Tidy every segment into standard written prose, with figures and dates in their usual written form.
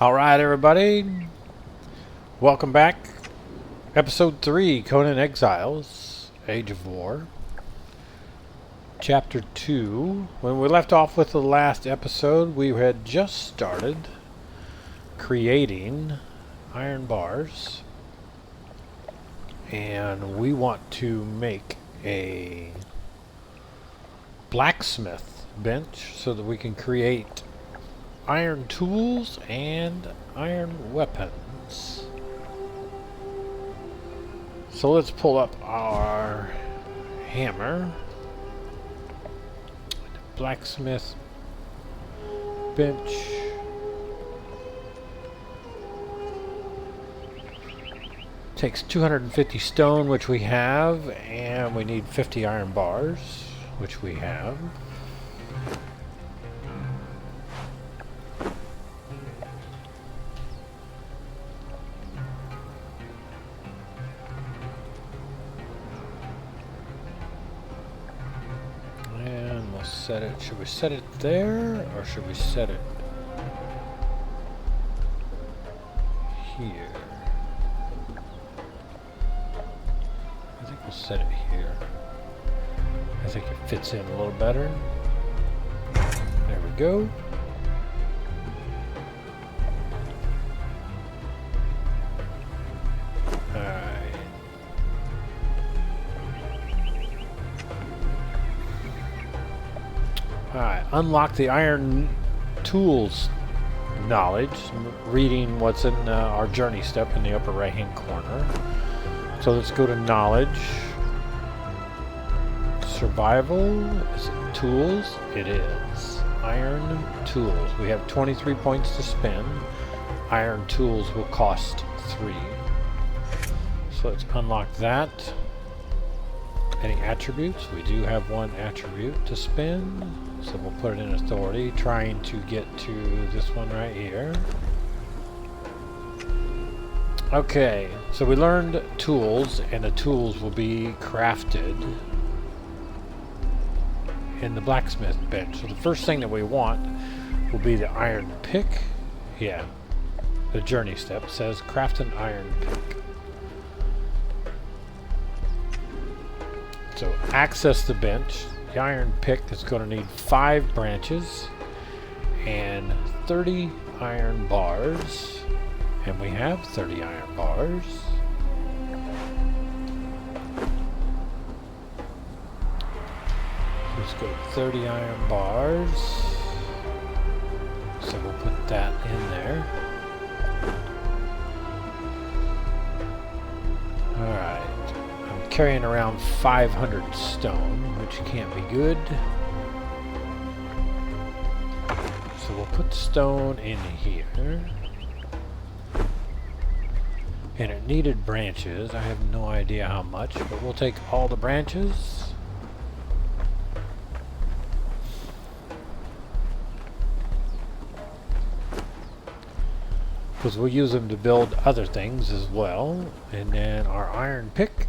Alright, everybody. Welcome back. Episode 3, Conan Exiles, Age of War. Chapter 2. When we left off with the last episode, we had just started creating iron bars. And we want to make a blacksmith bench so that we can create iron tools and iron weapons. So let's pull up our hammer. Blacksmith bench. Takes 250 stone, which we have, and we need 50 iron bars, which we have. Set it. Should we set it there, or should we set it here? I think we'll set it here. I think it fits in a little better. There we go. Alright, unlock the iron tools knowledge, reading what's in our journey step in the upper right hand corner. So let's go to knowledge. Survival, is it tools? It is. Iron tools. We have 23 points to spend. Iron tools will cost 3. So let's unlock that. Any attributes? We do have one attribute to spend. So we'll put it in authority, trying to get to this one right here. Okay, so we learned tools, and the tools will be crafted in the blacksmith bench. So the first thing that we want will be the iron pick. Yeah, the journey step says craft an iron pick. So access the bench. The iron pick is going to need 5 branches and 30 iron bars. And we have 30 iron bars. Let's go 30 iron bars. So we'll put that in there. Alright. Carrying around 500 stone, which can't be good. So we'll put stone in here. And it needed branches. I have no idea how much, but we'll take all the branches. Because we'll use them to build other things as well. And then our iron pick.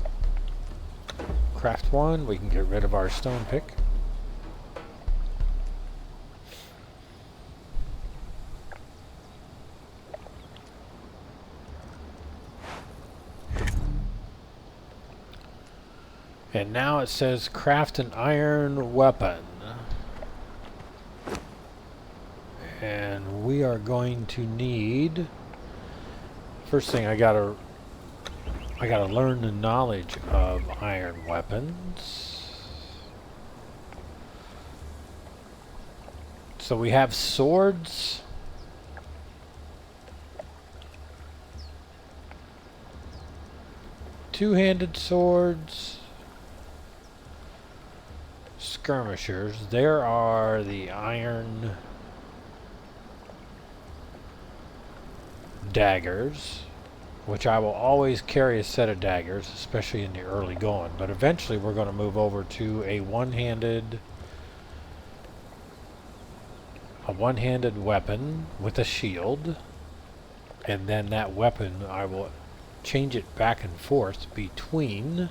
Craft 1, we can get rid of our stone pick. And now it says craft an iron weapon. And we are going to need, first thing I gotta learn the knowledge of iron weapons. So we have swords. Two-handed swords. Skirmishers. There are the iron daggers, which I will always carry a set of daggers, especially in the early going. But eventually we're going to move over to a one-handed weapon with a shield. And then that weapon, I will change it back and forth between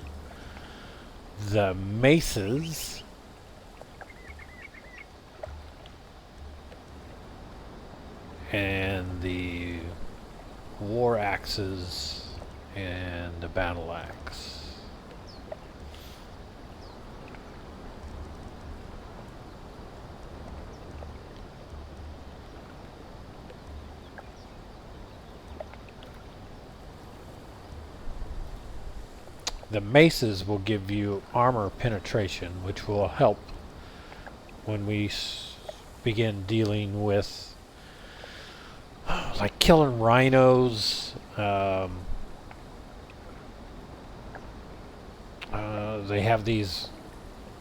the maces and the war axes, and a battle axe. The maces will give you armor penetration, which will help when we begin dealing with like killing rhinos. They have these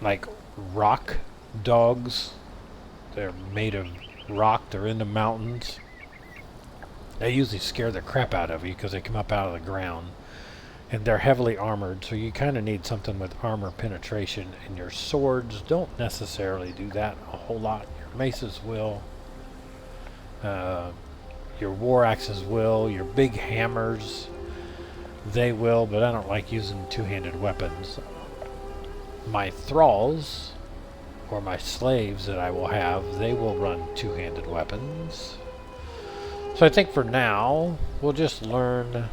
like rock dogs. They're made of rock. They're in the mountains. They usually scare the crap out of you because they come up out of the ground. And they're heavily armored, so you kind of need something with armor penetration. And your swords don't necessarily do that a whole lot. Your maces will. Your war axes will. Your big hammers, they will, but I don't like using two-handed weapons. My thralls, or my slaves that I will have, they will run two-handed weapons. So I think for now, we'll just learn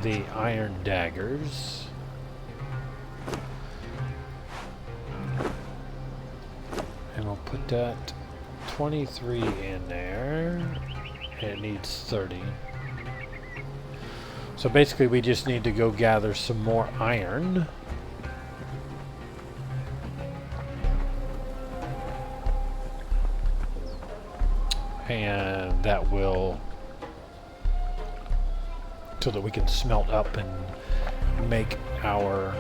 the iron daggers. And we'll put that 23 in there. And it needs 30. So basically we just need to go gather some more iron. And that will, so that we can smelt up and make our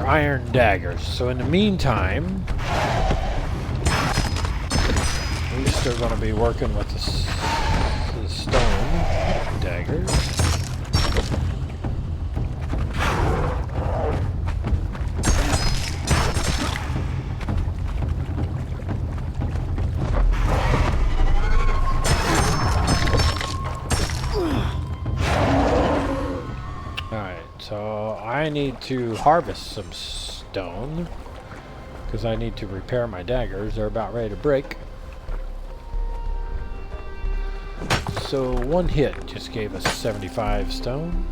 iron daggers. So in the meantime, we're still going to be working with the stone daggers. So I need to harvest some stone because I need to repair my daggers. They're about ready to break. So one hit just gave us 75 stone.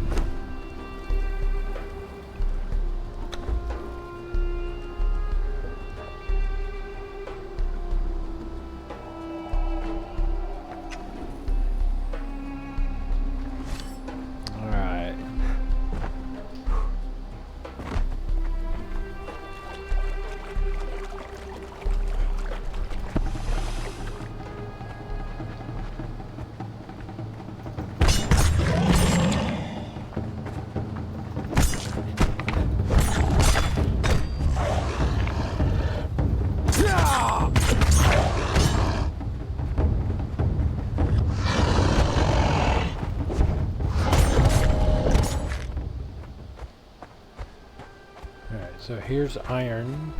So here's iron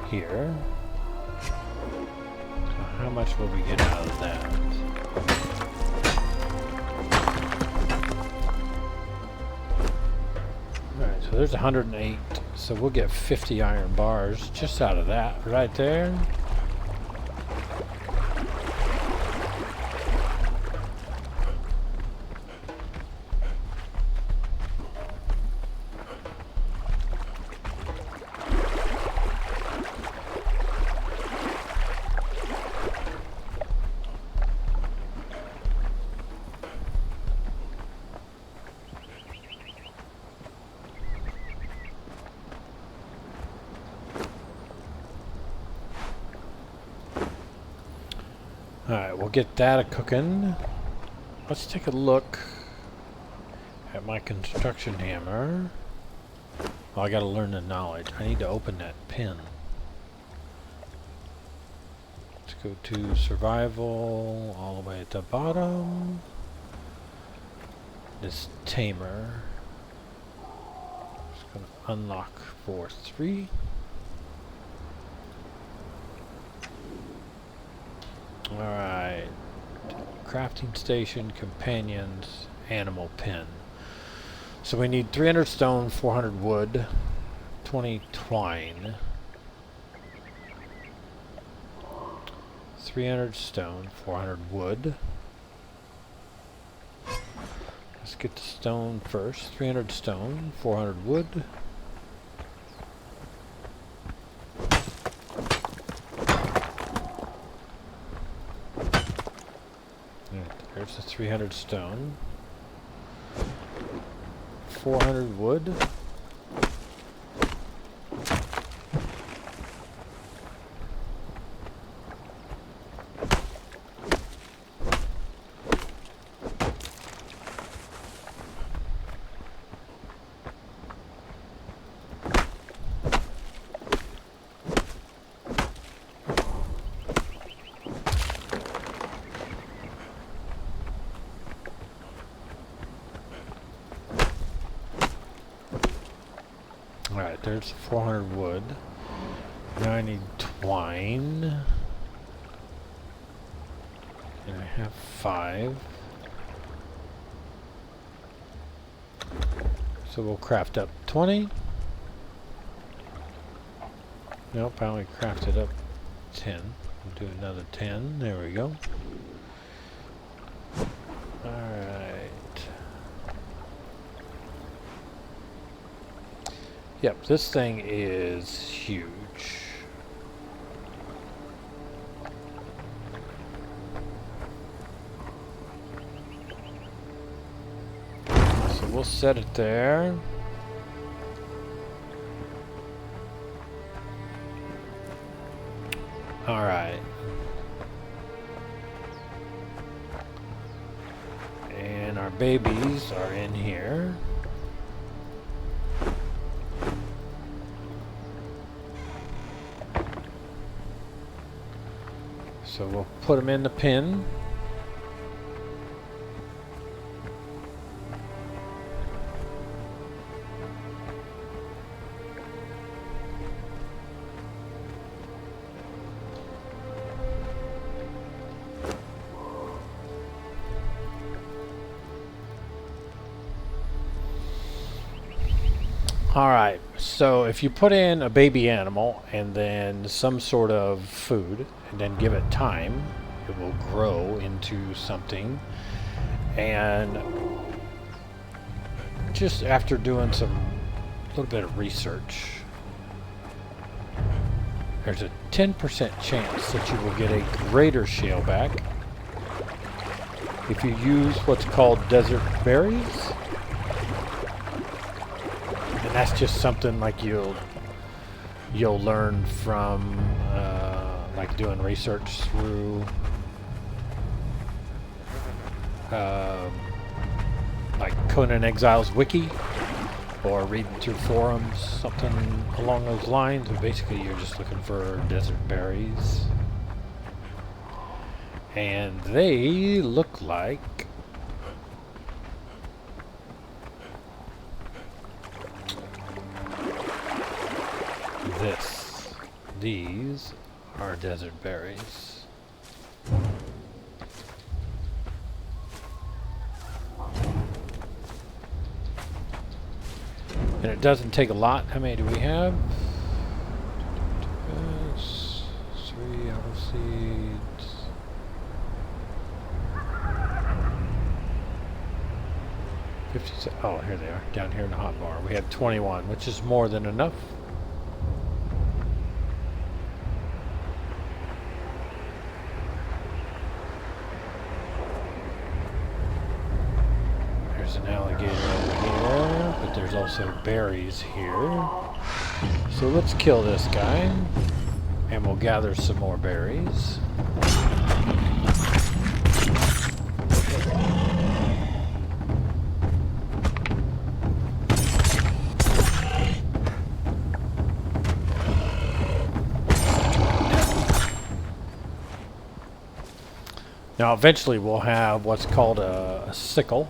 here. So how much will we get out of that? Alright, so there's 108. So we'll get 50 iron bars just out of that right there. Alright, we'll get that a-cooking. Let's take a look at my construction hammer. Well, I gotta learn the knowledge. I need to open that pin. Let's go to survival, all the way at the bottom. This tamer. Just gonna unlock 4-3. Alright, crafting station, companions, animal pen. So we need 300 stone, 400 wood, 20 twine. 300 stone, 400 wood. Let's get the stone first. 300 stone, 400 wood. There's the 300 stone. 400 wood. Alright, there's 400 wood. Now I need twine. And I have 5. So we'll craft up 20. Nope, I only crafted up 10. We'll do another 10. There we go. Alright. Yep, this thing is huge. So we'll set it there. All right. And our babies are in here. So we'll put them in the pen. Alright, so if you put in a baby animal and then some sort of food and then give it time, it will grow into something. And just after doing a little bit of research, there's a 10% chance that you will get a greater shale back if you use what's called desert berries. And that's just something like you'll learn from like doing research through like Conan Exiles wiki or reading through forums, something along those lines. But basically you're just looking for desert berries, and they look like this. These are desert berries. And it doesn't take a lot. How many do we have? 3 apple seeds. Oh, here they are, down here in the hotbar. We have 21, which is more than enough. There's an alligator over here, but there's also berries here. So let's kill this guy, and we'll gather some more berries. Now eventually we'll have what's called a sickle,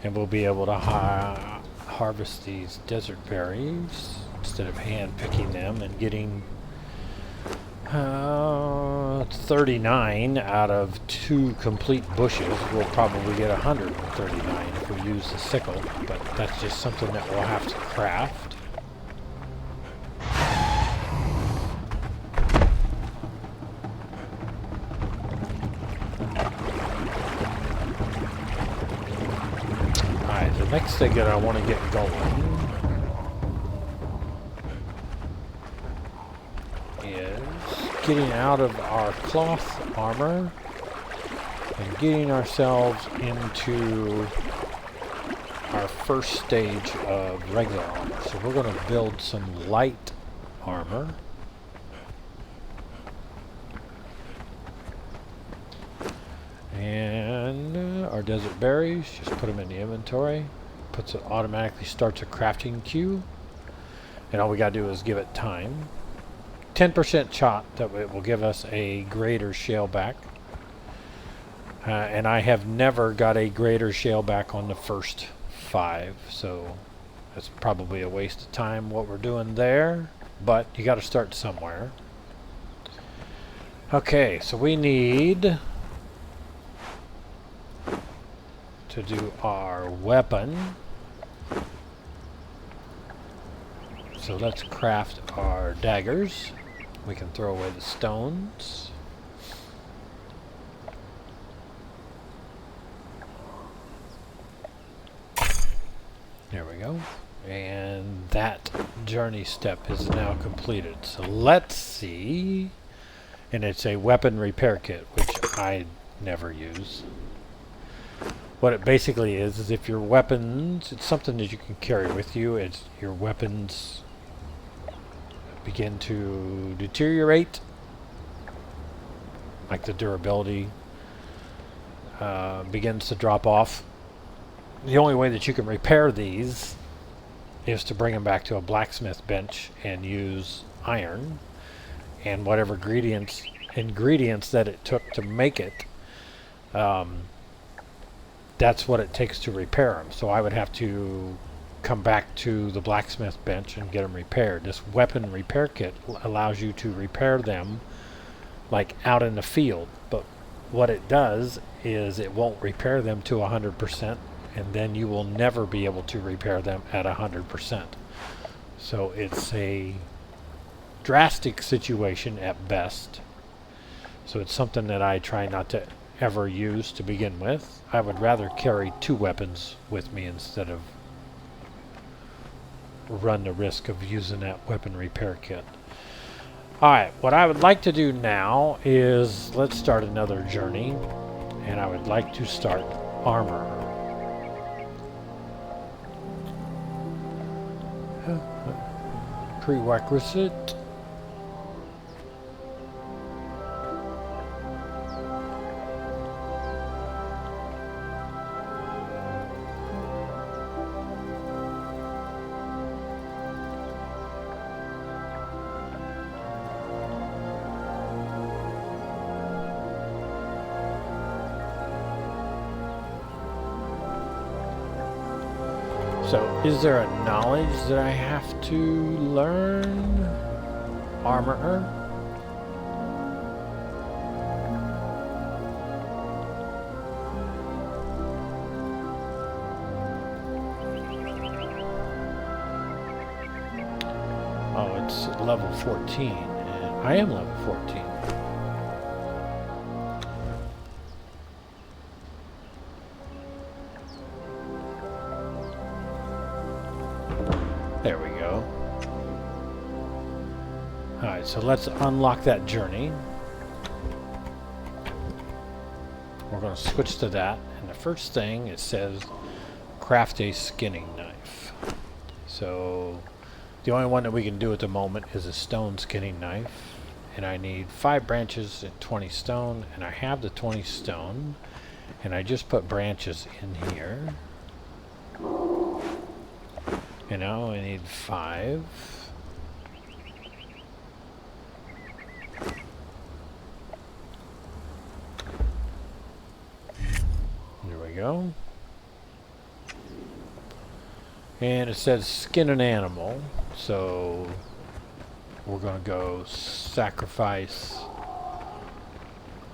and we'll be able to harvest these desert berries instead of hand picking them and getting 39 out of 2 complete bushes. We'll probably get 139 if we use the sickle, but that's just something that we'll have to craft. next thing that I want to get going is getting out of our cloth armor and getting ourselves into our first stage of regular armor. So we're going to build some light armor. And our desert berries, just put them in the inventory. Automatically starts a crafting queue. And all we got to do is give it time. 10% shot that it will give us a greater shaleback. And I have never got a greater shaleback on the first 5, so that's probably a waste of time what we're doing there, but you got to start somewhere. Okay, so we need to do our weapon. So let's craft our daggers. We can throw away the stones. There we go. And that journey step is now completed. So let's see. And it's a weapon repair kit, which I never use. What it basically is if your weapons, it's something that you can carry with you, it's your weapons begin to deteriorate, like the durability begins to drop off. The only way that you can repair these is to bring them back to a blacksmith bench and use iron and whatever ingredients that it took to make it. That's what it takes to repair them. So I would have to come back to the blacksmith bench and get them repaired. This weapon repair kit allows you to repair them like out in the field, but what it does is it won't repair them to 100%, and then you will never be able to repair them at 100%. So it's a drastic situation at best. So it's something that I try not to ever use to begin with. I would rather carry 2 weapons with me instead of run the risk of using that weapon repair kit. Alright, what I would like to do now is let's start another journey, and I would like to start armor. Prerequisite. So, is there a knowledge that I have to learn? Armorer? Oh, it's level 14. And I am level 14. There we go. Alright, so let's unlock that journey. We're going to switch to that. And the first thing, it says craft a skinning knife. So the only one that we can do at the moment is a stone skinning knife. And I need 5 branches and 20 stone. And I have the 20 stone. And I just put branches in here. You know, I need 5. There we go. And it says skin an animal, so we're going to go sacrifice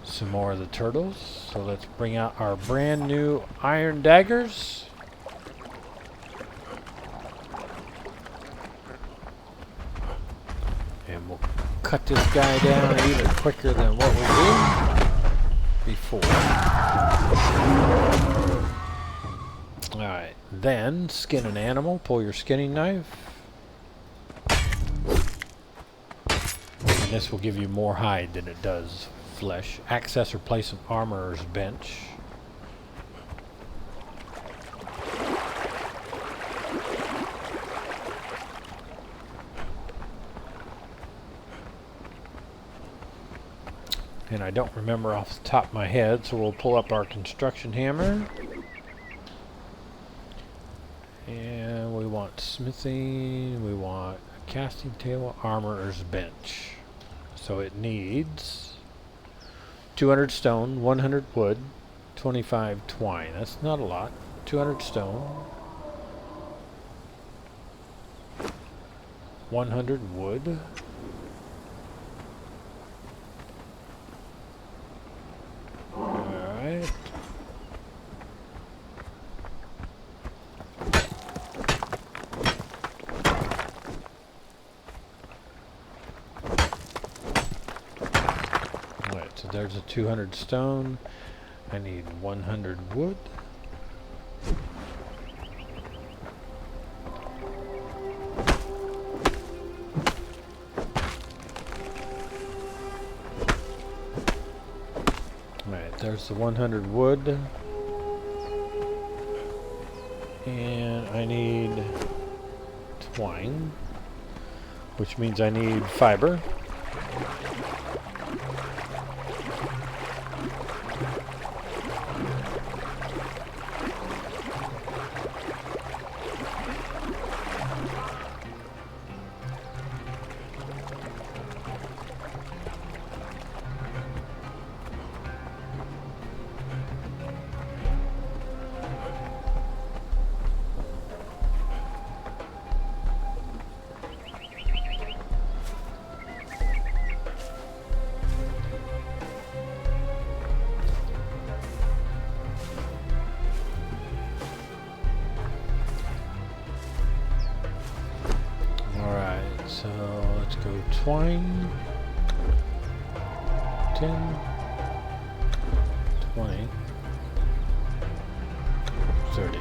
some more of the turtles. So let's bring out our brand new iron daggers. And we'll cut this guy down even quicker than what we did before. Alright, Then skin an animal, pull your skinning knife. And this will give you more hide than it does flesh. Access or place an armorer's bench. And I don't remember off the top of my head, so we'll pull up our construction hammer. And we want smithing, we want a casting table, armorer's bench. So it needs 200 stone, 100 wood, 25 twine. That's not a lot. 200 stone, 100 wood. Alright. Alright, so there's a 200 stone. I need 100 wood. There's the 100 wood. And I need twine, which means I need fiber. So let's go twine, 10, 20, 30.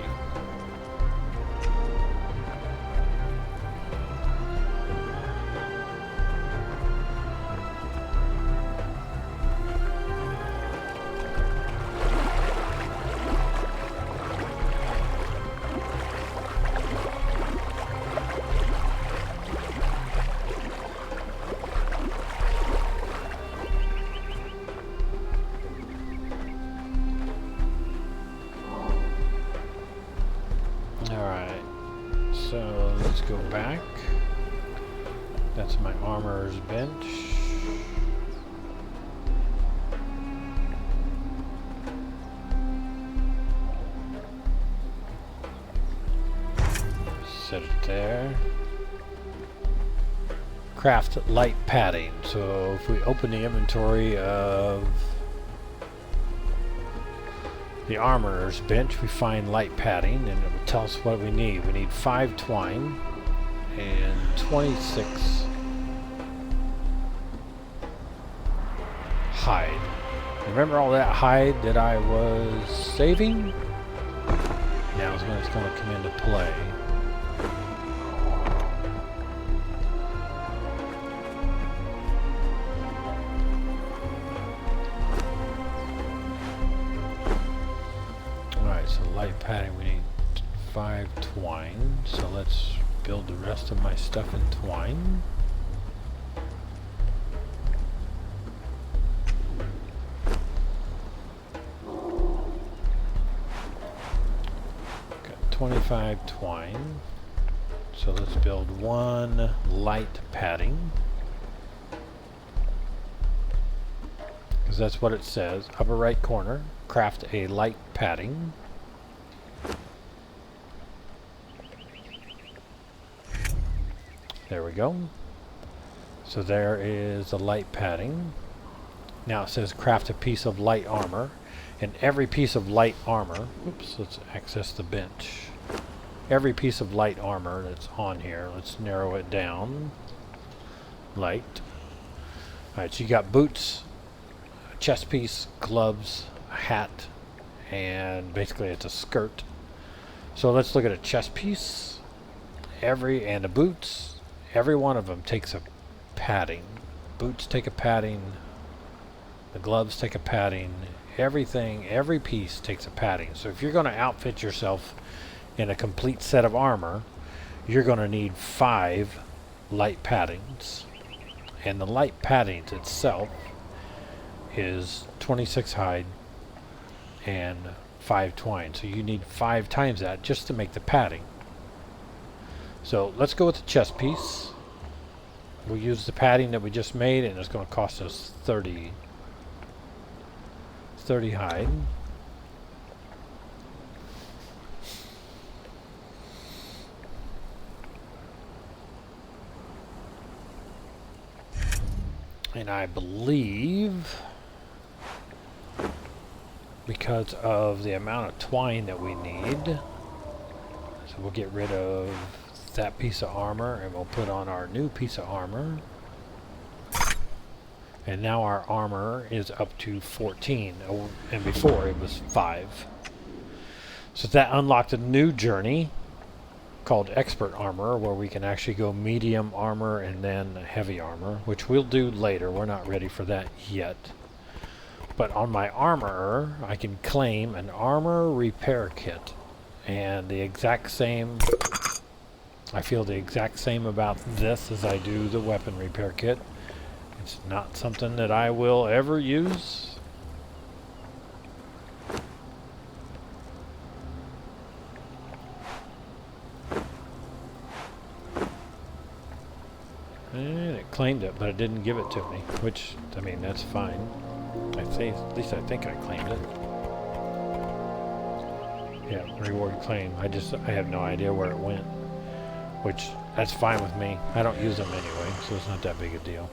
So let's go back. That's my armorer's bench. Set it there. Craft light padding. So if we open the inventory of the armorer's bench, we find light padding, and it will tell us what we need. We need 5 twine and 26 hide. Remember all that hide that I was saving? Now is when it's going to come into play. So light padding, we need 5 twine. So let's build the rest of my stuff in twine. Got 25 twine. So let's build 1 light padding. Because that's what it says. Upper right corner, craft a light padding. There we go. So there is a light padding. Now it says craft a piece of light armor. And every piece of light armor, oops, let's access the bench. Every piece of light armor that's on here, let's narrow it down. Light. Alright, so you got boots, a chest piece, gloves, a hat, and basically it's a skirt. So let's look at a chest piece. And the boots, every one of them takes a padding. Boots take a padding. The gloves take a padding. Everything, every piece takes a padding. So if you're going to outfit yourself in a complete set of armor, you're going to need 5 light paddings. And the light paddings itself is 26 hide and 5 twine. So you need 5 times that just to make the padding. So let's go with the chest piece. We'll use the padding that we just made, and it's going to cost us 30 hide. And I believe because of the amount of twine that we need, so we'll get rid of that piece of armor and we'll put on our new piece of armor. And now our armor is up to 14, and before it was 5. So that unlocked a new journey called Expert Armor, where we can actually go medium armor and then heavy armor, which we'll do later. We're not ready for that yet. But on my armor, I can claim an armor repair kit. And the exact same, I feel the exact same about this as I do the weapon repair kit. It's not something that I will ever use. And it claimed it, but it didn't give it to me, which, I mean, that's fine. At least I think I claimed it. Yeah, reward claim. I have no idea where it went, which, that's fine with me. I don't use them anyway, so it's not that big a deal.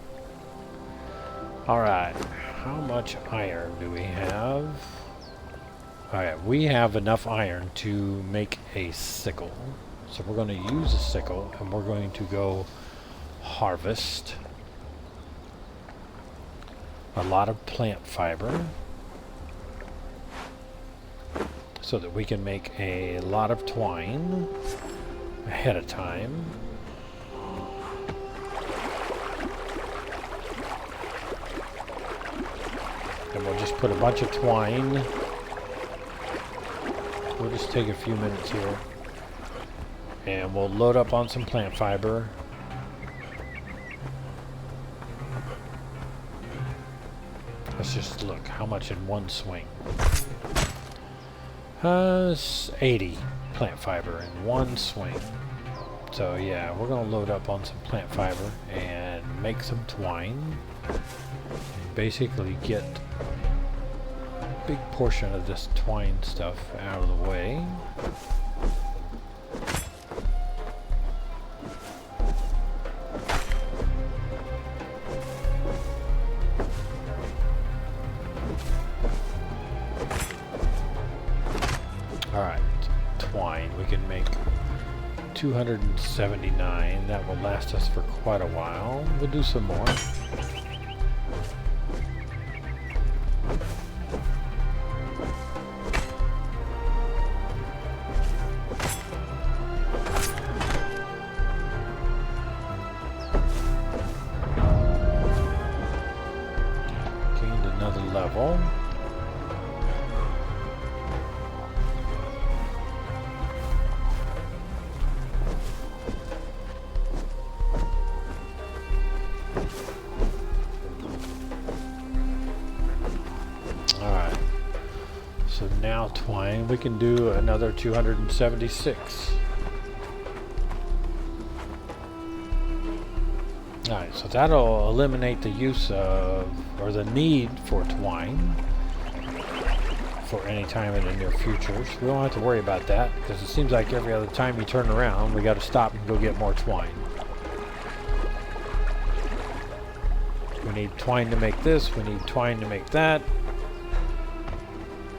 Alright, how much iron do we have? Alright, we have enough iron to make a sickle. So we're going to use a sickle, and we're going to go harvest a lot of plant fiber so that we can make a lot of twine ahead of time. And we'll just put a bunch of twine. We'll just take a few minutes here. And we'll load up on some plant fiber. Let's just look how much in one swing. 80 plant fiber in one swing. So yeah, we're going to load up on some plant fiber and make some twine. And basically get a big portion of this twine stuff out of the way. Alright, twine. We can make 279. That will last us for quite a while. We'll do some more. Gained another level. So now twine, we can do another 276. Alright, so that'll eliminate the use of, or the need for twine for any time in the near future. So we don't have to worry about that, because it seems like every other time you turn around, we got to stop and go get more twine. We need twine to make this, we need twine to make that.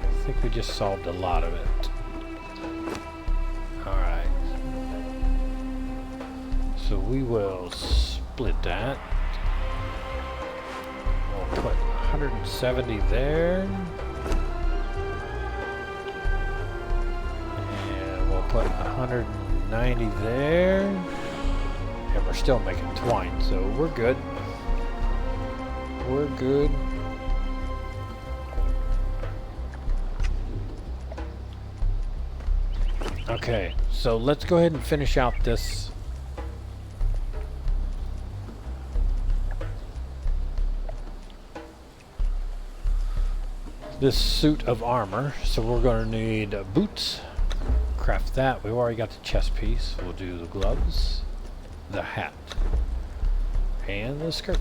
I think we just solved a lot of it. Alright. So we will split that. We'll put 170 there. And we'll put 190 there. And we're still making twine, so we're good. We're good. Okay, so let's go ahead and finish out this. This suit of armor. So we're going to need boots. Craft that. We've already got the chest piece. We'll do the gloves, the hat, and the skirt.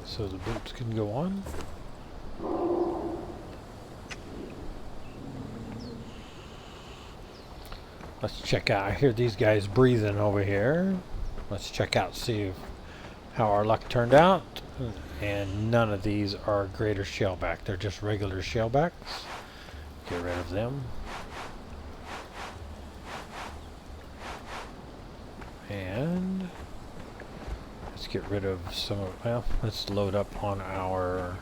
So the boots can go on. Let's check out. I hear these guys breathing over here. Let's check out, see how our luck turned out. And none of these are greater shellback. They're just regular shellbacks. Get rid of them. And let's get rid of some of, well, let's load up on our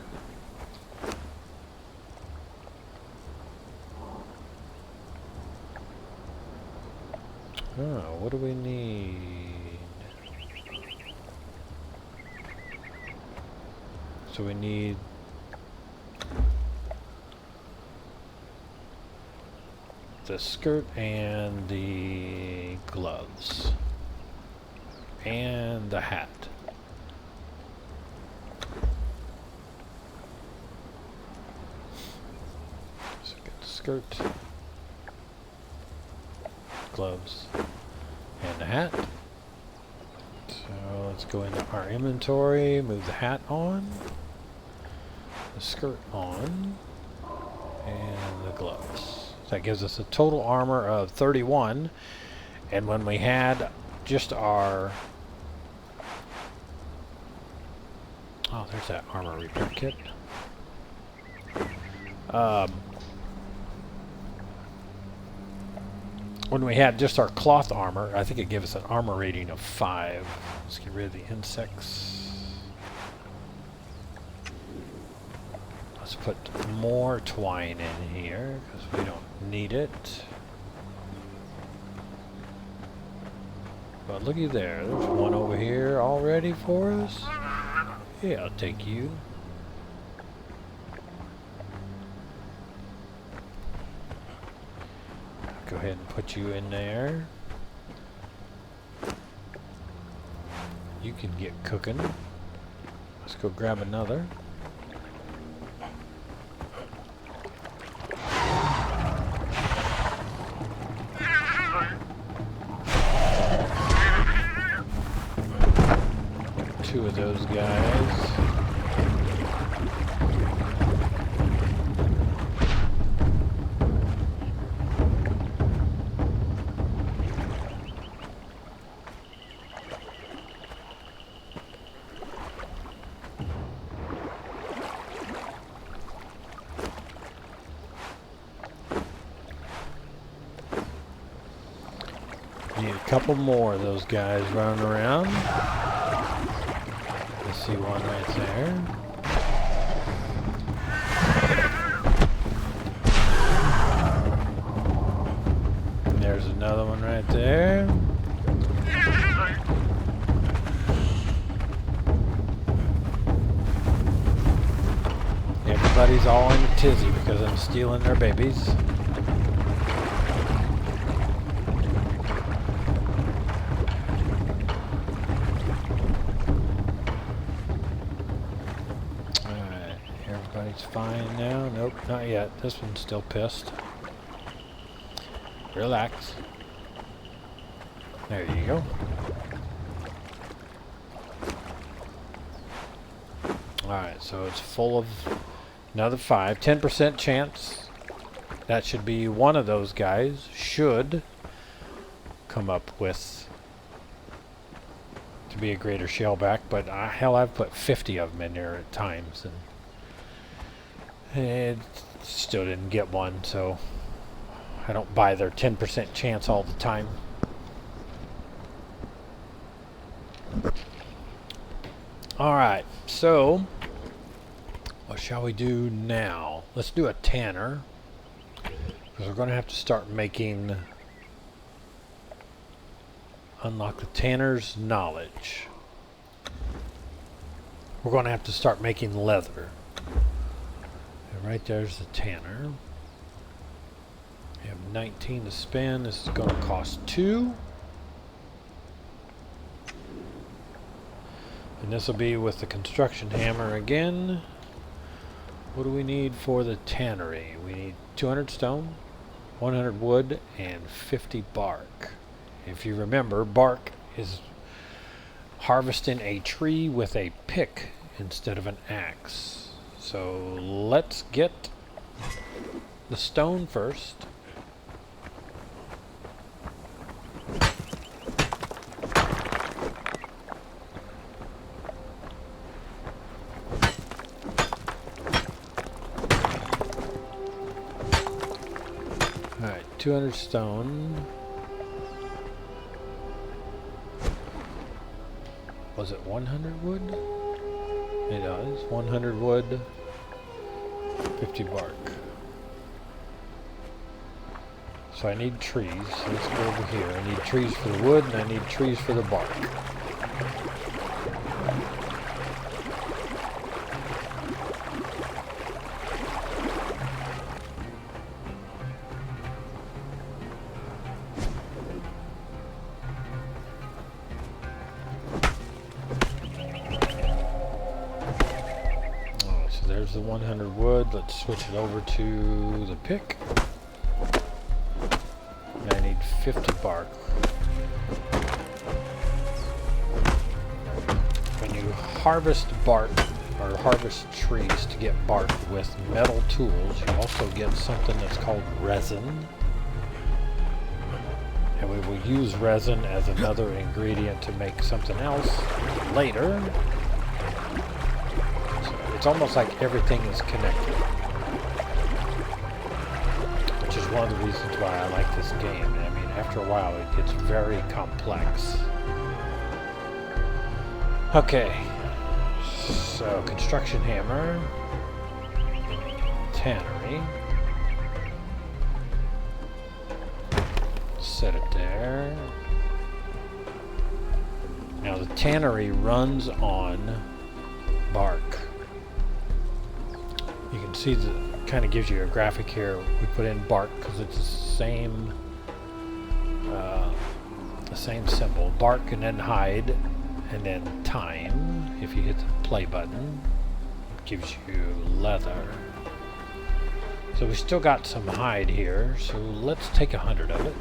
what do we need? So we need the skirt and the gloves and the hat. So get the skirt, gloves, and the hat. So let's go into our inventory, move the hat on, the skirt on, and the gloves. So that gives us a total armor of 31. And when we had just our... Oh, there's that armor repair kit. When we had just our cloth armor, I think it gave us an armor rating of 5. Let's get rid of the insects. Let's put more twine in here because we don't need it. But looky there, there's one over here already for us. Yeah, I'll take you. Go ahead and put you in there. You can get cooking. Let's go grab another. Two of those guys. Need a couple more of those guys running around. I see one right there. And there's another one right there. Everybody's all in a tizzy because I'm stealing their babies. Everybody's fine now. Nope, not yet. This one's still pissed. Relax. There you go. Alright, so it's full of another 5. 10% chance That should be one of those guys. Should come up with to be a greater shellback, but hell, I've put 50 of them in there at times, and it still didn't get one, so I don't buy their 10% chance all the time. Alright, so what shall we do now? Let's do a tanner, because we're going to have to start making, unlock the tanner's knowledge. We're going to have to start making leather. And right there's the tanner. We have 19 to spend. This is going to cost 2. And this will be with the construction hammer again. What do we need for the tannery? We need 200 stone, 100 wood, and 50 bark. If you remember, bark is harvesting a tree with a pick instead of an axe. So let's get the stone first. Alright, 200 stone. Was it 100 wood? It is. 100 wood, 50 bark. So I need trees. So let's go over here. I need trees for the wood, and I need trees for the bark. There's the 100 wood. Let's switch it over to the pick. And I need 50 bark. When you harvest bark or harvest trees to get bark with metal tools, you also get something that's called resin. And we will use resin as another ingredient to make something else later. It's almost like everything is connected, which is one of the reasons why I like this game. I mean, after a while, it gets very complex. Okay, so construction hammer, tannery, set it there. Now the tannery runs on bark. You can see that it kind of gives you a graphic here. We put in bark because it's the same symbol. Bark and then hide and then time. If you hit the play button, it gives you leather. So we still got some hide here. So let's take 100 of it.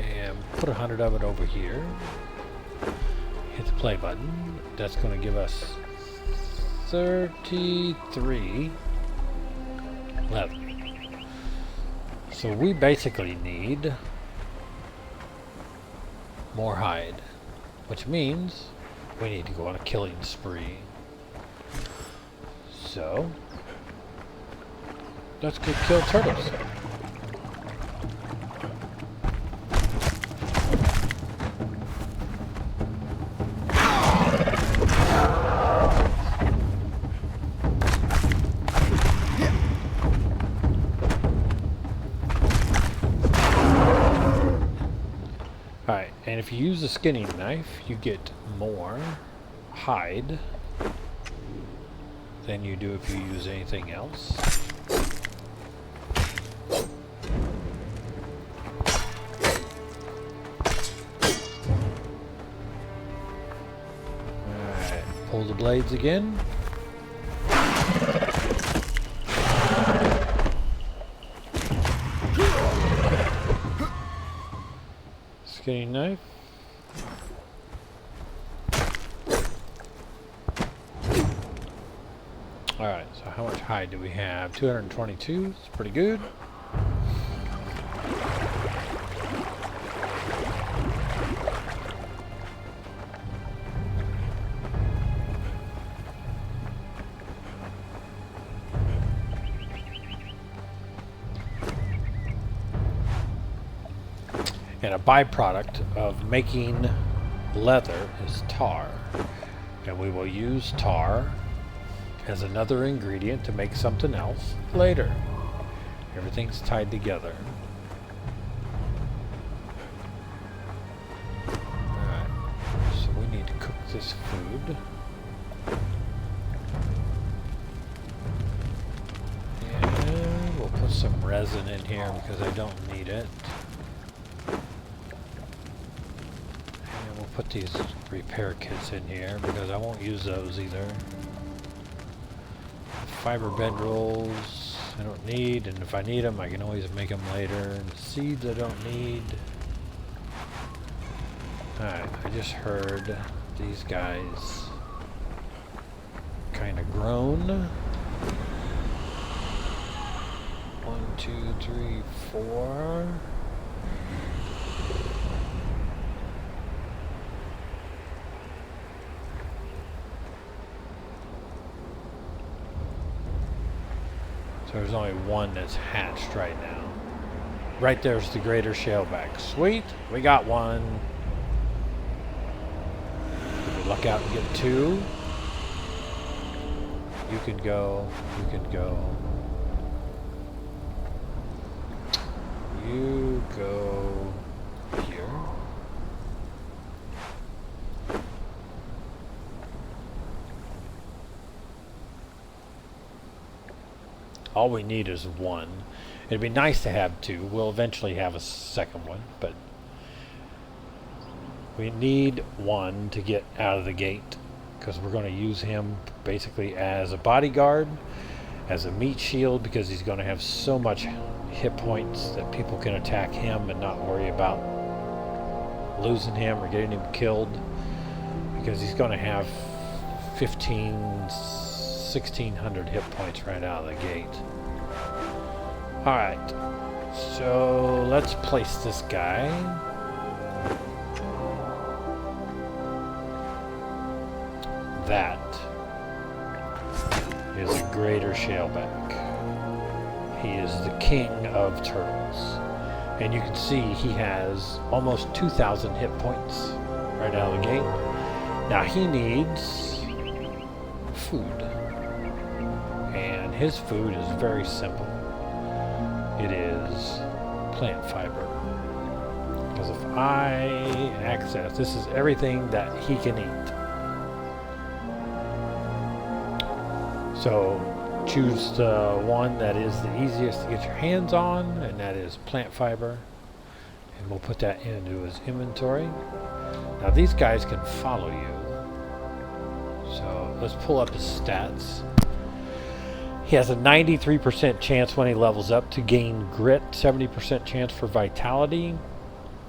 And put 100 of it over here. Hit the play button. That's going to give us 33 leather. So we basically need more hide, which means we need to go on a killing spree. So let's go kill turtles. Alright, and if you use the skinning knife, you get more hide than you do if you use anything else. Alright, pull the blades again. Skinning knife. Alright, so how much hide do we have? 222. It's pretty good. And a byproduct of making leather is tar. And we will use tar as another ingredient to make something else later. Everything's tied together. Alright, so we need to cook this food. And we'll put some resin in here because I don't need it. Put these repair kits in here because I won't use those either. Fiber bedrolls I don't need, and if I need them I can always make them later. And the seeds I don't need. Alright, I just heard these guys kind of groan. 1, 2, 3, 4. There's only one that's hatched right now. Right there's the greater shaleback. Sweet, we got one. If we luck out and get 2. You can go, you can go. You go here. All we need is 1. It'd be nice to have 2. We'll eventually have a second one, but we need 1 to get out of the gate because we're going to use him basically as a bodyguard, as a meat shield, because he's going to have so much hit points that people can attack him and not worry about losing him or getting him killed, because he's going to have 1,600 hit points right out of the gate. Alright, so let's place this guy. That is a greater shaleback. He is the king of turtles. And you can see he has almost 2,000 hit points right out of the gate. Now he needs food. And his food is very simple. It is plant fiber. Because if I access, this is everything that he can eat. So choose the one that is the easiest to get your hands on, and that is plant fiber. And we'll put that into his inventory. Now these guys can follow you. So let's pull up his stats. He has a 93% chance when he levels up to gain grit, 70% chance for vitality,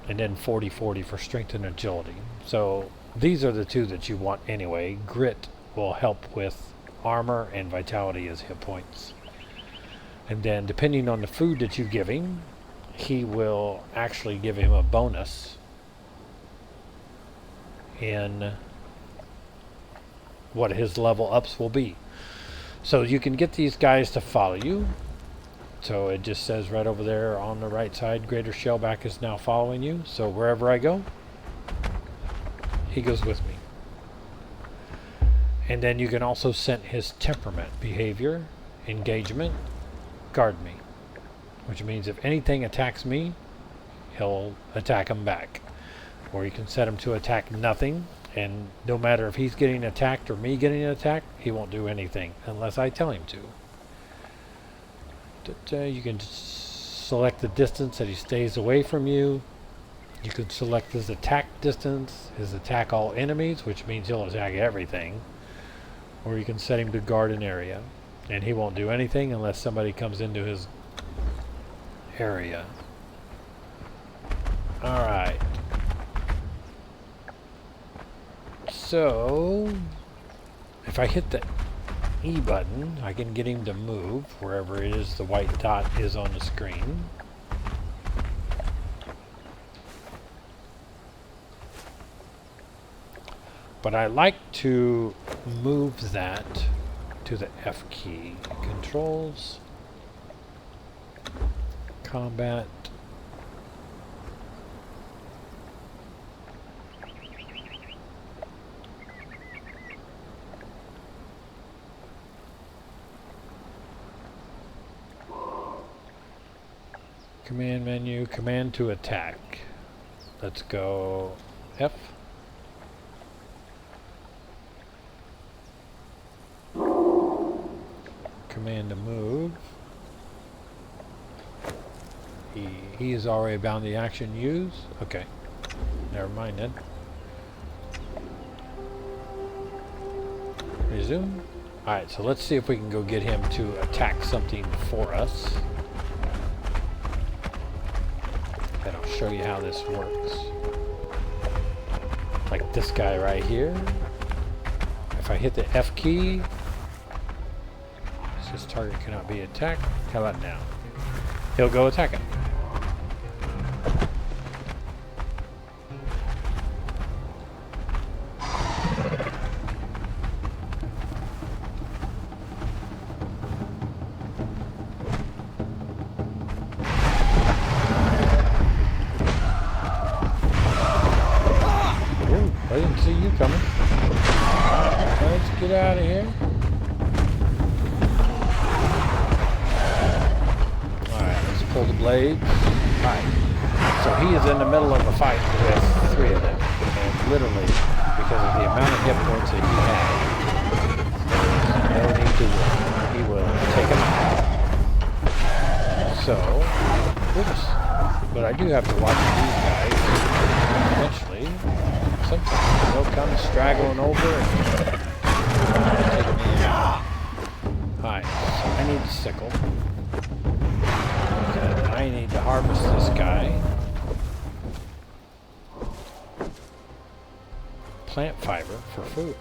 and then 40-40 for strength and agility. So these are the 2 that you want anyway. Grit will help with armor, and vitality is hit points. And then depending on the food that you give him, he will actually give him a bonus in what his level ups will be. So you can get these guys to follow you. So it just says right over there on the right side, Greater Shellback is now following you. So wherever I go, he goes with me. And then you can also set his temperament, behavior, engagement, guard me. Which means if anything attacks me, he'll attack him back. Or you can set him to attack nothing. And no matter if he's getting attacked or me getting attacked, he won't do anything unless I tell him to. You can select the distance that he stays away from you. You can select his attack distance, his attack all enemies, which means he'll attack everything. Or you can set him to guard an area. And he won't do anything unless somebody comes into his area. Alright. So, if I hit the E button, I can get him to move wherever it is the white dot is on the screen. But I like to move that to the F key. Controls, combat, command menu, command to attack. Let's go F. Command to move. He is already bound the action use. Okay. Never mind then. Resume. Alright, so let's see if we can go get him to attack something for us. And I'll show you how this works. Like this guy right here. If I hit the F key, this target cannot be attacked. How about now? He'll go attack it. Ooh, I didn't see you coming. Let's get out of here. Pull the blades. Alright. So he is in the middle of a fight with 3 of them. And literally, because of the amount of hit points that he has, no need to worry. He will take them out. So, oops. But I do have to watch these guys. Eventually, sometimes they'll come straggling over and take me out. Alright, so I need the sickle. I need to harvest this guy. Plant fiber for food.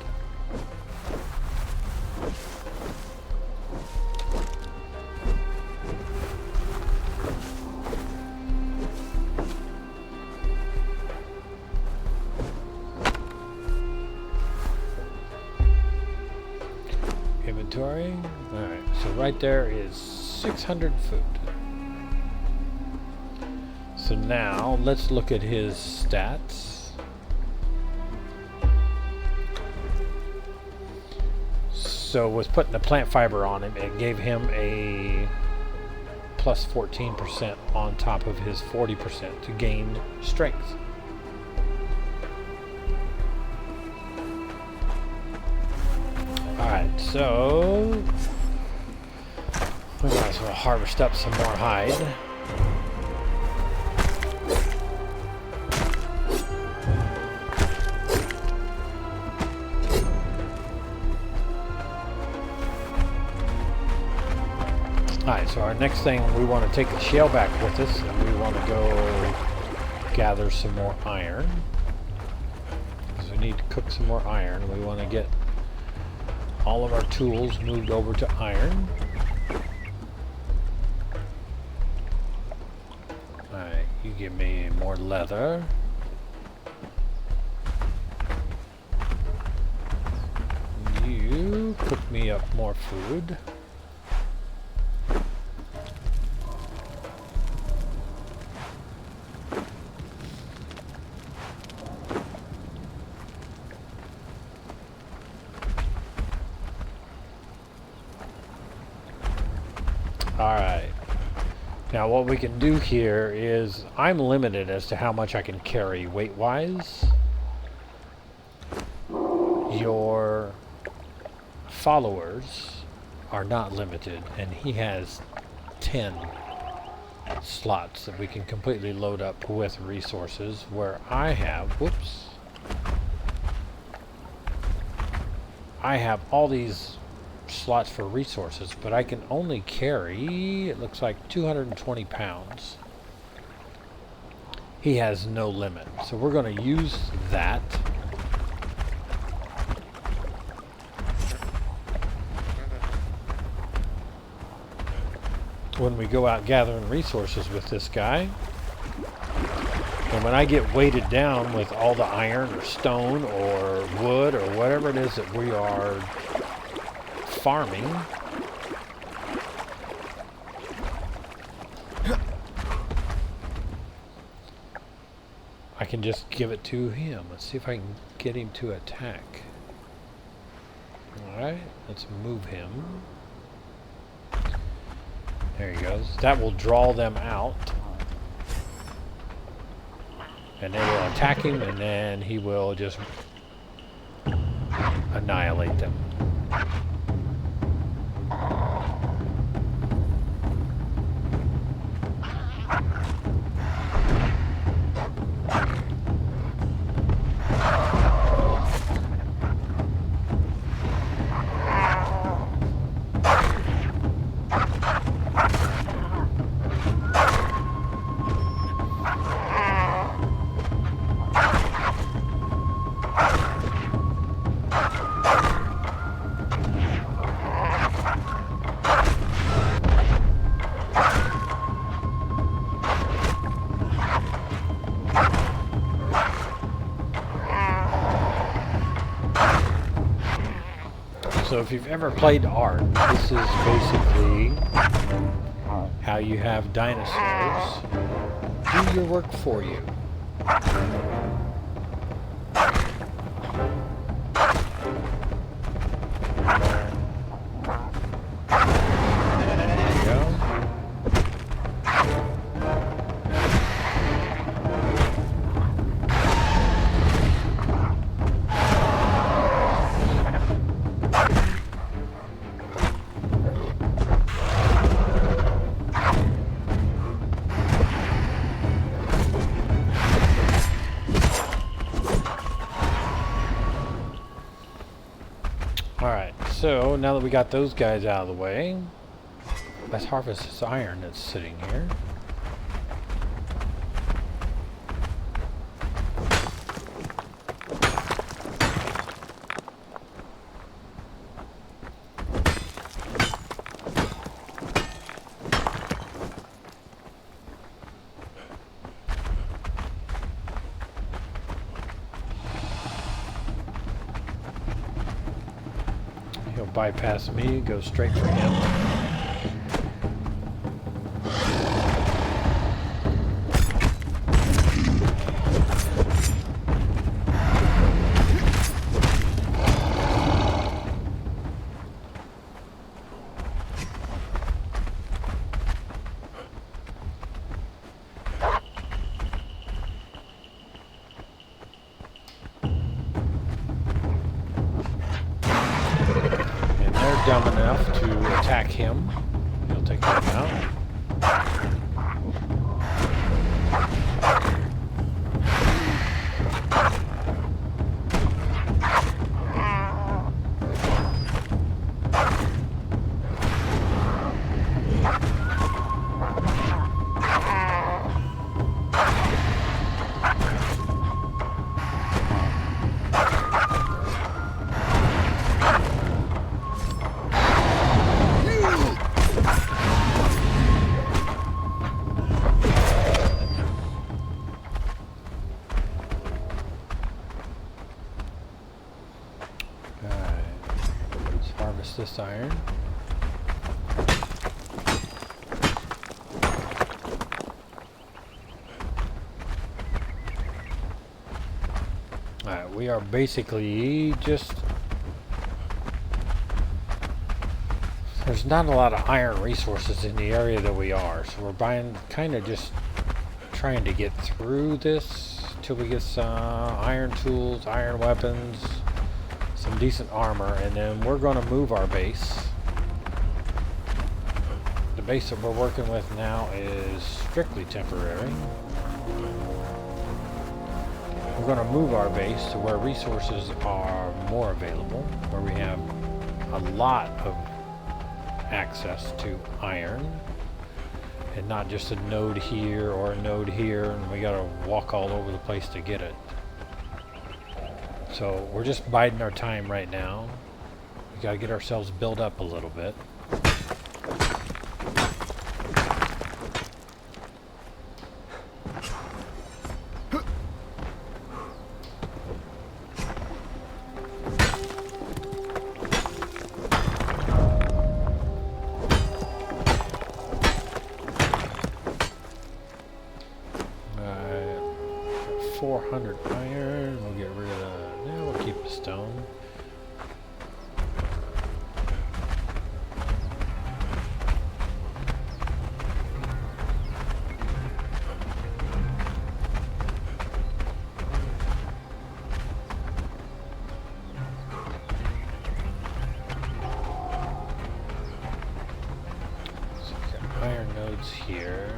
Inventory. Alright, so right there is 600 food. So now, let's look at his stats. So with putting the plant fiber on him, it gave him a plus 14% on top of his 40% to gain strength. Alright, so we might as well harvest up some more hide. Alright, so our next thing, we want to take the shell back with us, and we want to go gather some more iron. Because we need to cook some more iron. We want to get all of our tools moved over to iron. Alright, you give me more leather. You cook me up more food. Alright, now what we can do here is, I'm limited as to how much I can carry weight-wise. Your followers are not limited, and he has 10 slots that we can completely load up with resources, where I have, whoops, I have all these slots for resources, but I can only carry, it looks like 220 pounds. He has no limit, so we're going to use that. when we go out gathering resources with this guy. And when I get weighted down with all the iron or stone or wood or whatever it is that we are farming, I can just give it to him. Let's see if I can get him to attack. Alright, let's move him. There he goes. That will draw them out. And they will attack him, and then he will just annihilate them. So if you've ever played Ark, this is basically how you have dinosaurs do your work for you. There you go. Alright, so now that we got those guys out of the way, let's harvest this iron that's sitting here. He'll bypass me, go straight for him. Dumb enough to attack him. He'll take him out. This iron. Alright, we are basically just... There's not a lot of iron resources in the area that we are, so we're buying, kind of just trying to get through this till we get some iron tools, iron weapons, some decent armor, and then we're going to move our base. The base that we're working with now is strictly temporary. We're going to move our base to where resources are more available, where we have a lot of access to iron, and not just a node here or a node here, and we got to walk all over the place to get it. So we're just biding our time right now. We got to get ourselves built up a little bit. 400 iron. We'll get rid of... Yeah, we'll keep the stone. So we've got iron nodes here.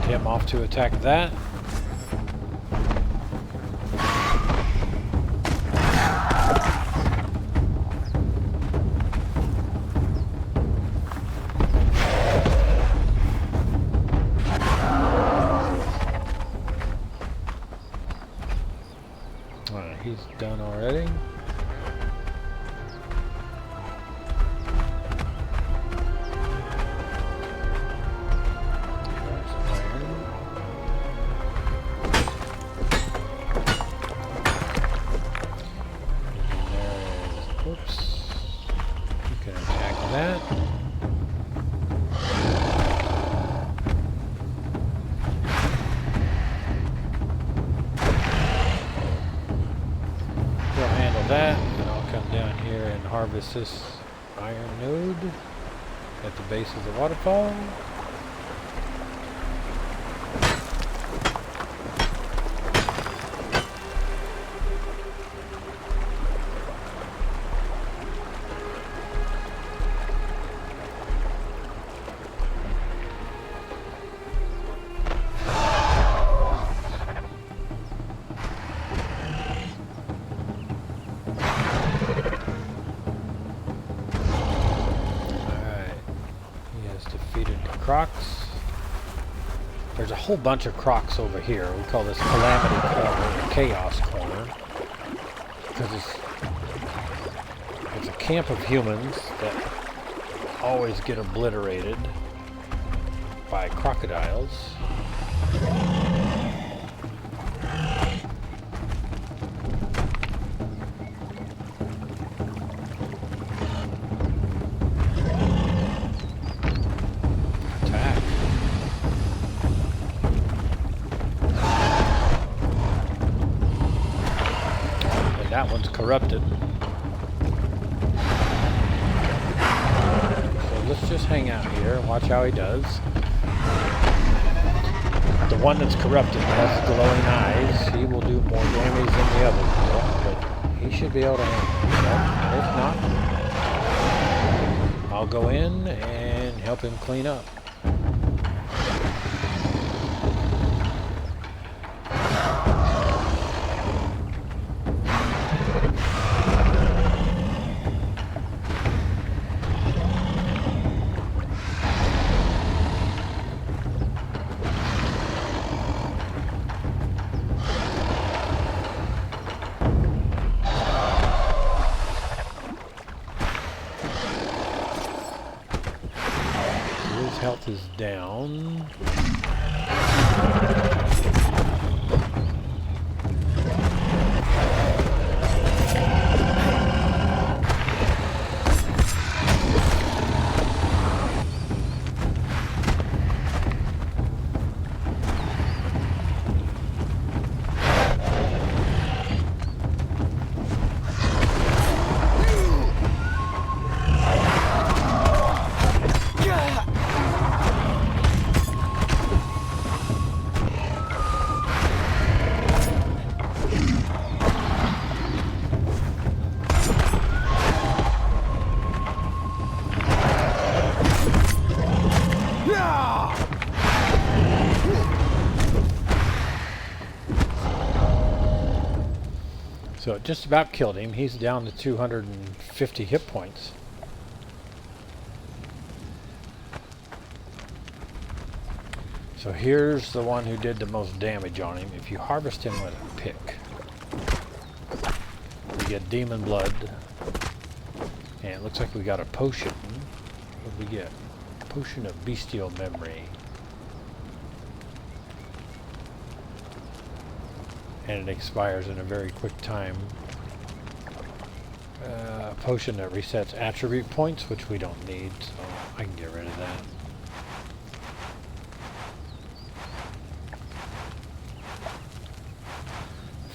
Him off to attack that. Alright, he's done already. Whoops. You can attack that. We'll handle that, and I'll come down here and harvest this iron node at the base of the waterfall. Defeated the crocs. There's a whole bunch of crocs over here. We call this Calamity Corner, or Chaos Corner, because it's a camp of humans that always get obliterated by crocodiles. That one's corrupted. So let's just hang out here and watch how he does. The one that's corrupted has glowing eyes. He will do more damage than the others will, but he should be able to handle it. If not, I'll go in and help him clean up. His health is down. So it just about killed him. He's down to 250 hit points. So here's the one who did the most damage on him. If you harvest him with a pick, you get demon blood. And it looks like we got a potion. What did we get? Potion of bestial memory. and it expires in a very quick time. Potion that resets attribute points, which we don't need, so I can get rid of that.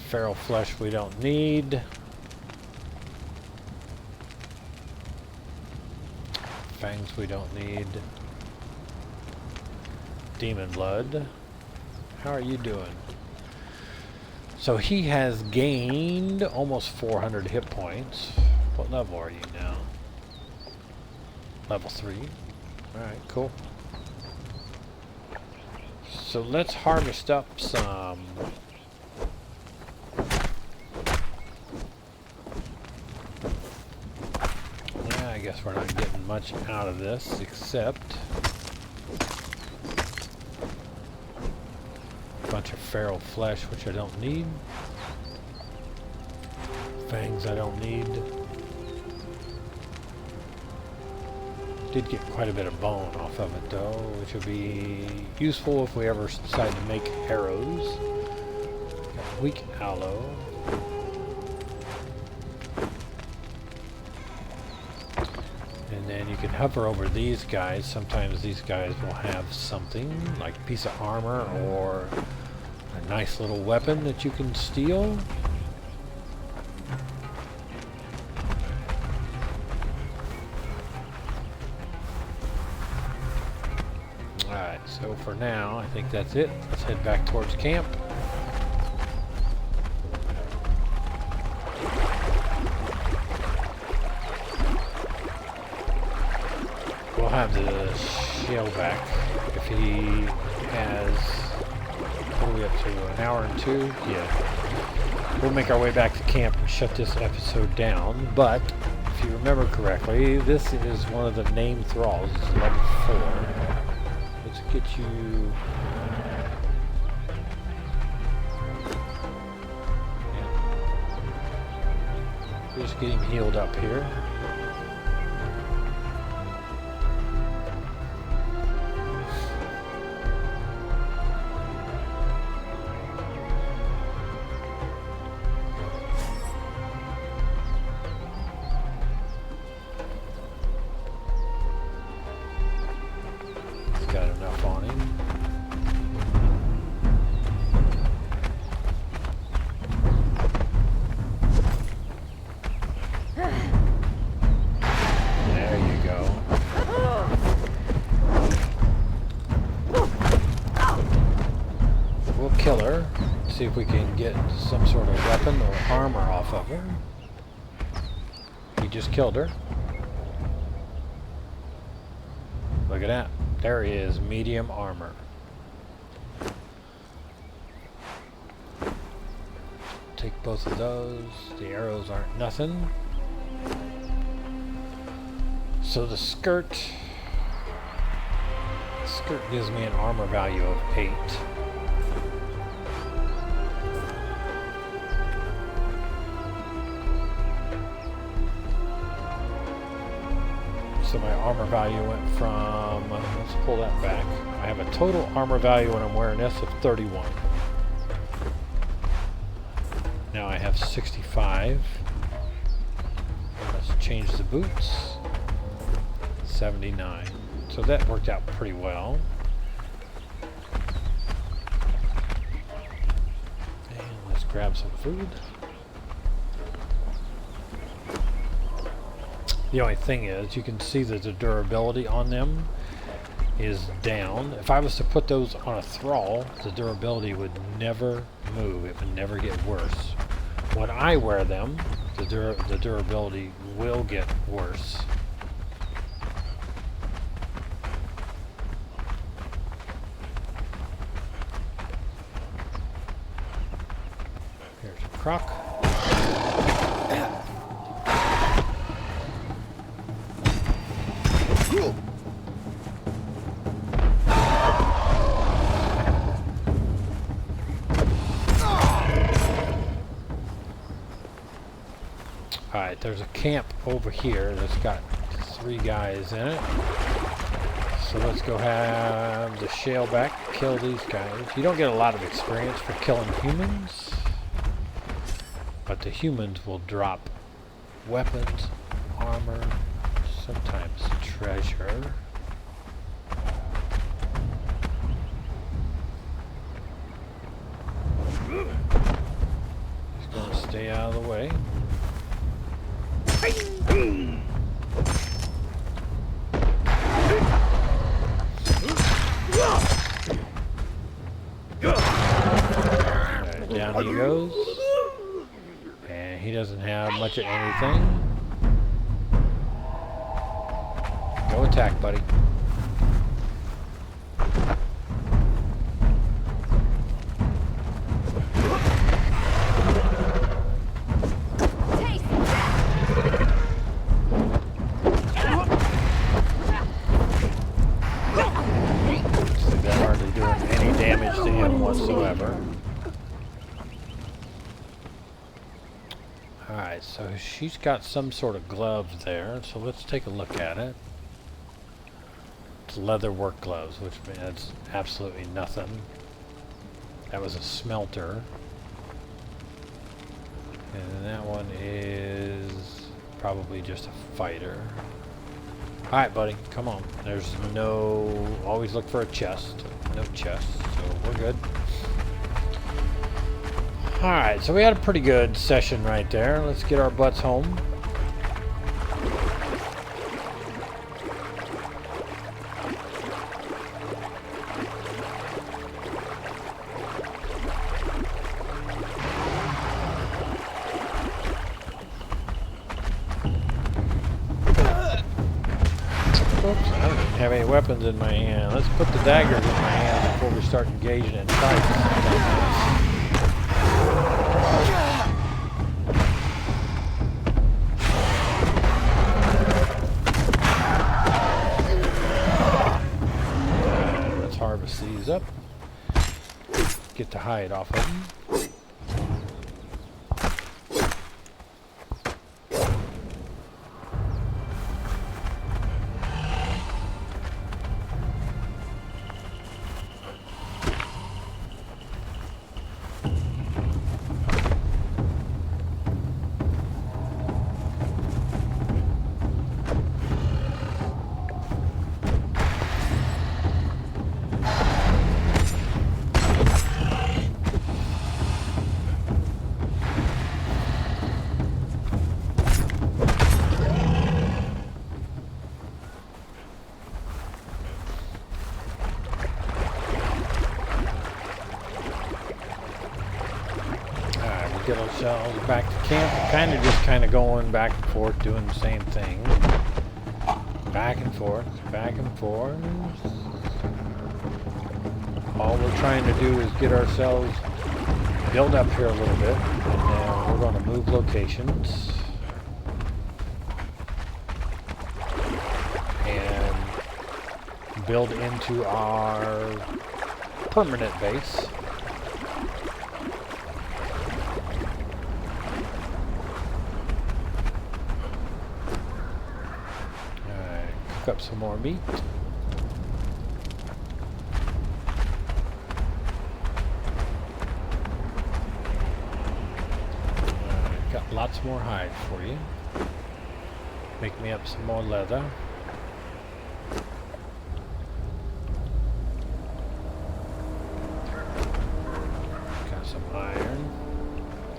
Feral flesh we don't need. Fangs we don't need. Demon blood. How are you doing? So he has gained almost 400 hit points. What level are you now? Level 3. Alright, cool. So let's harvest up some. Yeah, I guess we're not getting much out of this except a bunch of feral flesh, which I don't need. Fangs I don't need. Did get quite a bit of bone off of it though, which would be useful if we ever decide to make arrows. Got weak aloe. And then you can hover over these guys. Sometimes these guys will have something like a piece of armor or a nice little weapon that you can steal. So for now, I think that's it. Let's head back towards camp. We'll have the shell back if he has, what are we up to, an hour and 2? Yeah. We'll make our way back to camp and shut this episode down, but if you remember correctly, this is one of the named thralls. It's level 4. Let's get you. Yeah. Just get him healed up here. Got enough on him. There you go. We'll kill her. See if we can get some sort of weapon or armor off of her. We just killed her. Look at that. There is medium armor. Take both of those. The arrows aren't nothing. So the skirt gives me an armor value of 8. So my armor value went from, let's pull that back. I have a total armor value when I'm wearing this of 31. Now I have 65. And let's change the boots. 79. So that worked out pretty well. And let's grab some food. The only thing is, you can see that the durability on them is down. If I was to put those on a thrall, the durability would never move. It would never get worse. When I wear them, the durability will get worse. Here's a croc. Alright, there's a camp over here that's got 3 guys in it. So let's go have the shale back, kill these guys. You don't get a lot of experience for killing humans. but the humans will drop weapons, armor, sometimes treasure. He's going to stay out of the way. Right, down he goes. And he doesn't have much of anything. Go attack, buddy. They're hardly doing any damage to him whatsoever. Alright, so she's got some sort of gloves there, so let's take a look at it. It's leather work gloves, which means absolutely nothing. That was a smelter. And that one is probably just a fighter. Alright, buddy, come on. There's no... Always look for a chest. No chest, so we're good. Alright, so we had a pretty good session right there. Let's get our butts home. Oops, I don't even have any weapons in my hand. Let's put the daggers in my hand before we start engaging in fights. Let's harvest these up. Get the hide off of them. Get ourselves back to camp. Kind of going back and forth, doing the same thing. Back and forth, back and forth. All we're trying to do is get ourselves built up here a little bit, and then we're going to move locations and build into our permanent base. Up some more meat. Got lots more hide for you. Make me up some more leather. Got some iron.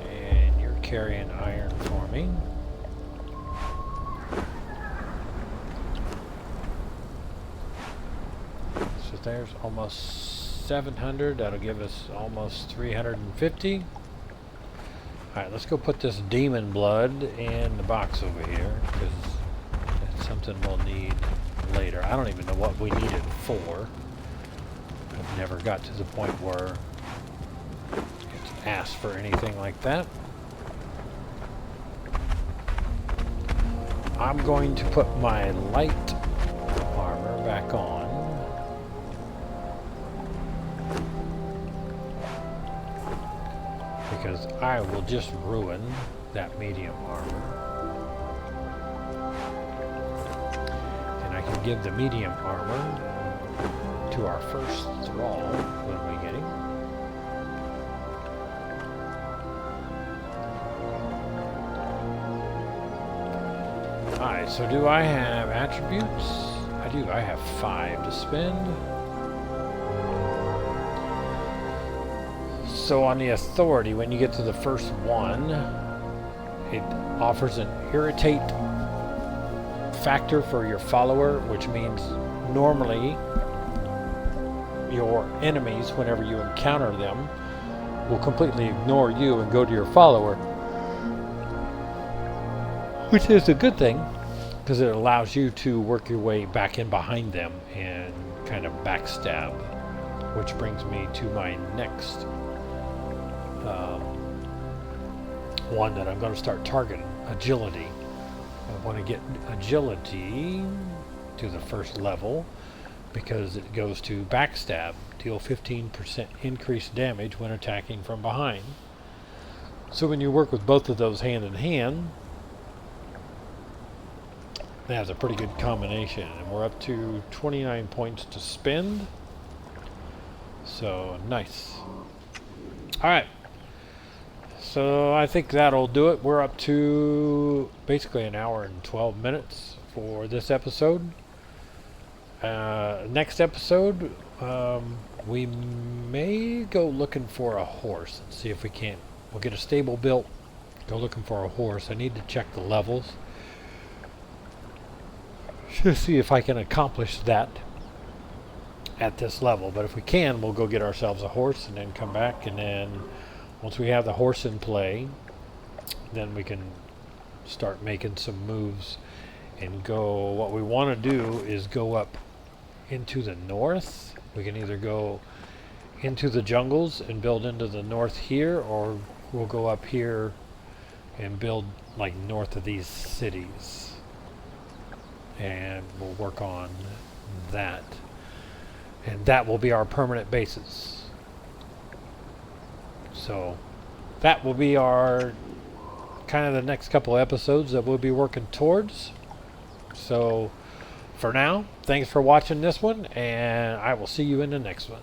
And you're carrying iron for me. There's almost 700. That'll give us almost 350. Alright, let's go put this demon blood in the box over here, because that's something we'll need later. I don't even know what we need it for. I've never got to the point where it's asked for anything like that. I'm going to put my light armor back on. Because I will just ruin that medium armor. And I can give the medium armor to our first thrall when we get him. Alright, so do I have attributes? I do. I have 5 to spend. So on the authority, when you get to the first one, it offers an irritate factor for your follower, which means normally your enemies, whenever you encounter them, will completely ignore you and go to your follower, which is a good thing because it allows you to work your way back in behind them and kind of backstab, which brings me to my next one that I'm going to start targeting, agility. I want to get agility to the first level because it goes to backstab, deal 15% increased damage when attacking from behind. So when you work with both of those hand in hand, that's a pretty good combination. And we're up to 29 points to spend. So nice. Alright. So I think that'll do it. We're up to basically an hour and 12 minutes for this episode. Next episode, we may go looking for a horse and see if we can't. We'll get a stable built, go looking for a horse. I need to check the levels to see if I can accomplish that at this level. But if we can, we'll go get ourselves a horse and then come back, and then once we have the horse in play, then we can start making some moves and go. What we want to do is go up into the north. We can either go into the jungles and build into the north here, or we'll go up here and build like north of these cities, and we'll work on that, and that will be our permanent bases. So that will be our kind of the next couple episodes that we'll be working towards. So for now, thanks for watching this one, and I will see you in the next one.